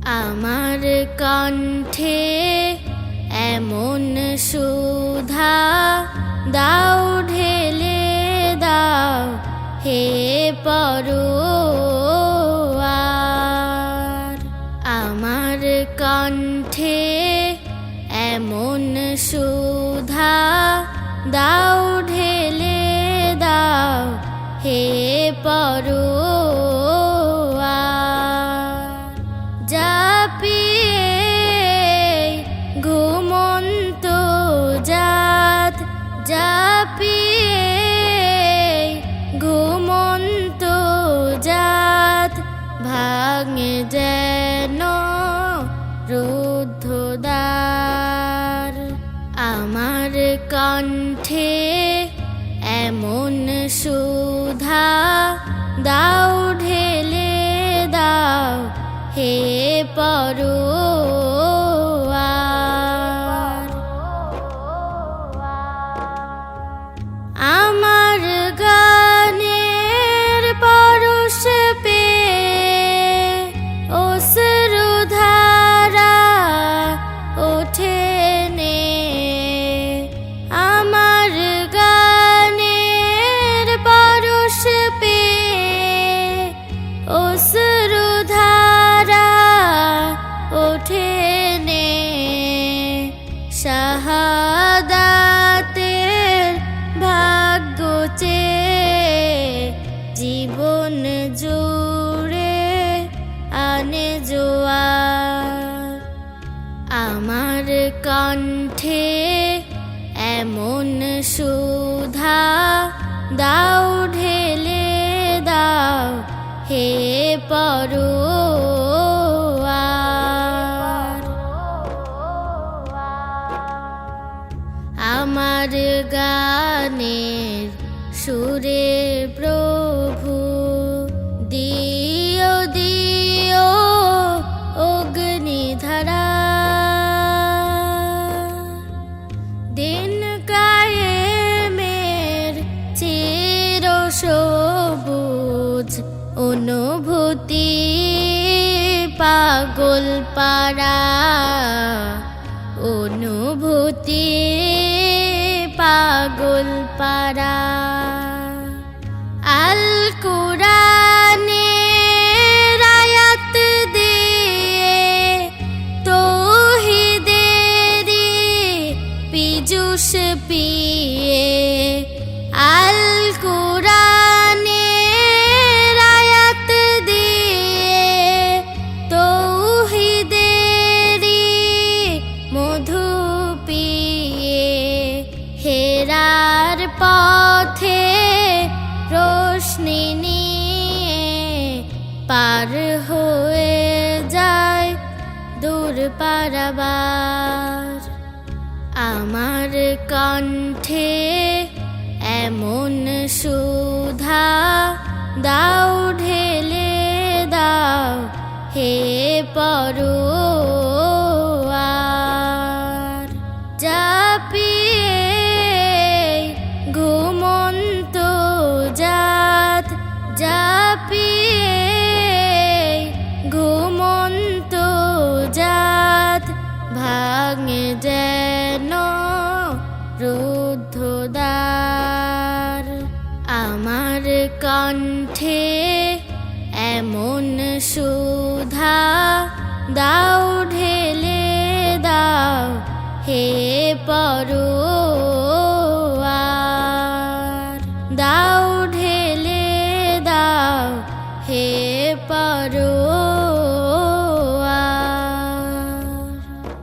আমার কণ্ঠে এমন সুধা দাও ঢেলে দাও হে পরোয়ার। আমার কণ্ঠে এমন সুধা দাও ঢেলে দাও হে পরোয়ার। জাপিয়ে ঘুমন্ত জাত, জাপিয়ে ঘুমন্ত জাত ভাঙে যেন রুদ্ধ দ্বার। আমার কণ্ঠে এমন সুধা দাও ঢেলে দাও হে পরোয়ার। আমার গানের পরশ পেয়ে অশ্রুধারা ওঠে নে। আমার গানের পরশ পেয়ে অশ্রুধারা ওঠে নে। শাহাদাতের ভাগ্য চেয়ে জীবন জুড়ে আনে জোয়ার। আমার কণ্ঠে এমন সুধা দাও ঢেলে দাও হে পরোয়ার। আমার গানের সুরে প্রভু দিও দিও অগ্নিধারা। দিন কায়েমের চির সবুজ অনুভূতি পাগল পারা। অনুভূতি পাগল পারা। আল কুরআনের আয়াত দিয়ে তৌহিদেরই পীযুষ পিয়ে। আল কুরআনের আয়াত দিয়ে তৌহিদেরই মধু পিয়ে। হেরার পথে রোশনি নিয়ে পার হয়ে যায় দূর পারাবার। আমার কণ্ঠে এমন সুধা দাও ঢেলে দাও হে পরোয়ার। জাপিয়ে ঘুমন্ত জাত, জাপিয়ে ঘুমন্ত জাত ভাঙে যেন রুদ্ধ দ্বার। আমার কণ্ঠে এমন সুধা দাও ঢেলে দাও হে পরোয়ার। দাও ঢেলে দাও হে পরোয়ার।